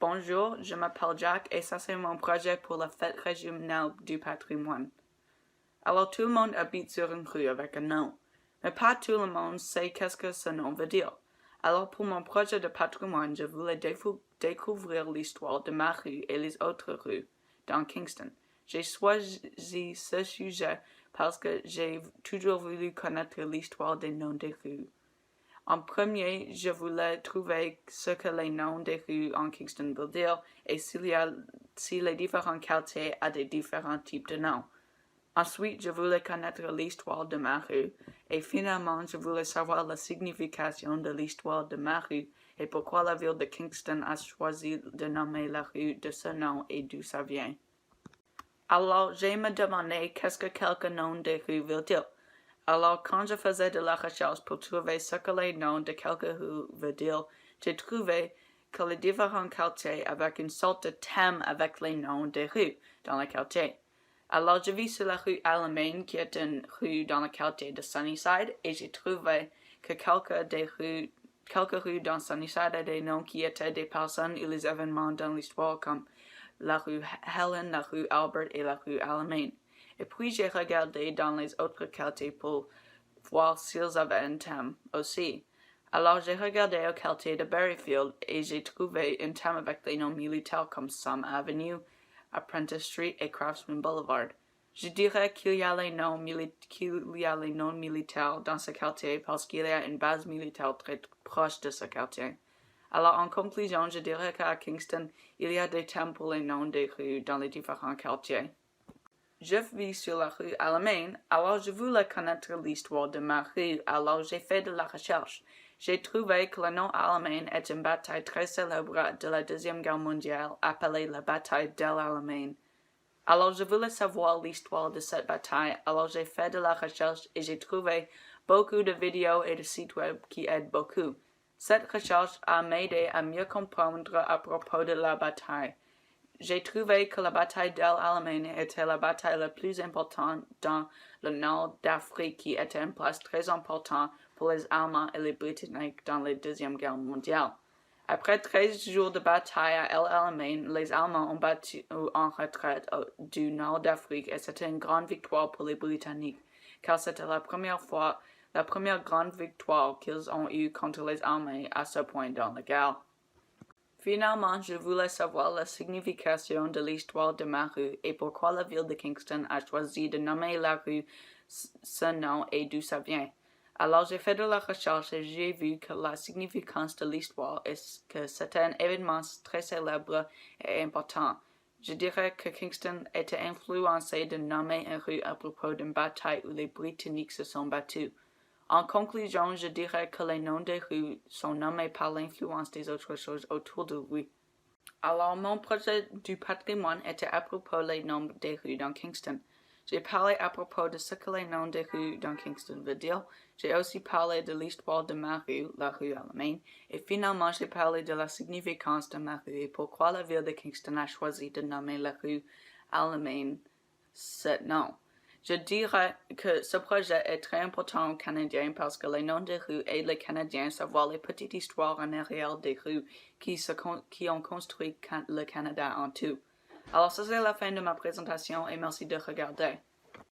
Bonjour, je m'appelle Jack et ça c'est mon projet pour la fête régionale du patrimoine. Alors tout le monde habite sur une rue avec un nom, mais pas tout le monde sait qu'est-ce que ce nom veut dire. Alors pour mon projet de patrimoine, je voulais découvrir l'histoire de ma rue et les autres rues dans Kingston. J'ai choisi ce sujet parce que j'ai toujours voulu connaître l'histoire des noms des rues. En premier, je voulais trouver ce que les noms des rues en Kingston veulent dire et si les différents quartiers ont des différents types de noms. Ensuite, je voulais connaître l'histoire de ma rue et finalement, je voulais savoir la signification de l'histoire de ma rue et pourquoi la ville de Kingston a choisi de nommer la rue de ce nom et d'où ça vient. Alors, j'ai me demandé qu'est-ce que quelques noms des rues veulent dire. Alors, quand je faisais de la recherche pour trouver ce que les noms de quelques rues veulent dire, j'ai trouvé que les différents quartiers avaient une sorte de thème avec les noms des rues dans le quartier. Alors, je vis sur la rue Alamein, qui est une rue dans le quartier de Sunnyside, et j'ai trouvé que quelques rues dans Sunnyside avaient des noms qui étaient des personnes ou les événements dans l'histoire, comme la rue Helen, la rue Albert et la rue Alamein. Et puis j'ai regardé dans les autres quartiers pour voir s'ils avaient un thème aussi. Alors j'ai regardé au quartier de Berryfield et j'ai trouvé un thème avec les noms militaires comme Sam Avenue, Apprentice Street et Craftsman Boulevard. Je dirais qu'il y a les noms militaires dans ce quartier parce qu'il y a une base militaire très proche de ce quartier. Alors en conclusion, je dirais qu'à Kingston, il y a des thèmes pour les noms des rues dans les différents quartiers. Je vis sur la rue Alamein, alors je voulais connaître l'histoire de ma rue, alors j'ai fait de la recherche. J'ai trouvé que le nom Alamein est une bataille très célèbre de la Deuxième Guerre mondiale appelée la bataille d'El Alamein. Alors je voulais savoir l'histoire de cette bataille, alors j'ai fait de la recherche et j'ai trouvé beaucoup de vidéos et de sites web qui aident beaucoup. Cette recherche a m'aidé à mieux comprendre à propos de la bataille. J'ai trouvé que la bataille d'El Alamein était la bataille la plus importante dans le nord d'Afrique qui était une place très importante pour les Allemands et les Britanniques dans la Deuxième Guerre mondiale. Après 13 jours de bataille à El Alamein, les Allemands ont battu en retraite du nord d'Afrique et c'était une grande victoire pour les Britanniques, car c'était la première grande victoire qu'ils ont eue contre les Allemands à ce point dans la guerre. Finalement, je voulais savoir la signification de l'histoire de ma rue et pourquoi la ville de Kingston a choisi de nommer la rue ce nom et d'où ça vient. Alors j'ai fait de la recherche et j'ai vu que la significance de l'histoire est que c'était un événement très célèbre et important. Je dirais que Kingston était influencé de nommer une rue à propos d'une bataille où les Britanniques se sont battus. En conclusion, je dirais que les noms des rues sont nommés par l'influence des autres choses autour de lui. Alors, mon projet du patrimoine était à propos des noms des rues dans Kingston. J'ai parlé à propos de ce que les noms des rues dans Kingston veulent dire. J'ai aussi parlé de l'histoire de ma rue, la rue Alamein. Et finalement, j'ai parlé de la significance de ma rue et pourquoi la ville de Kingston a choisi de nommer la rue Alamein ce nom. Je dirais que ce projet est très important aux Canadiens parce que les noms des rues aident les Canadiens à savoir les petites histoires en arrière des rues qui ont construit le Canada en tout. Alors ça c'est la fin de ma présentation et merci de regarder.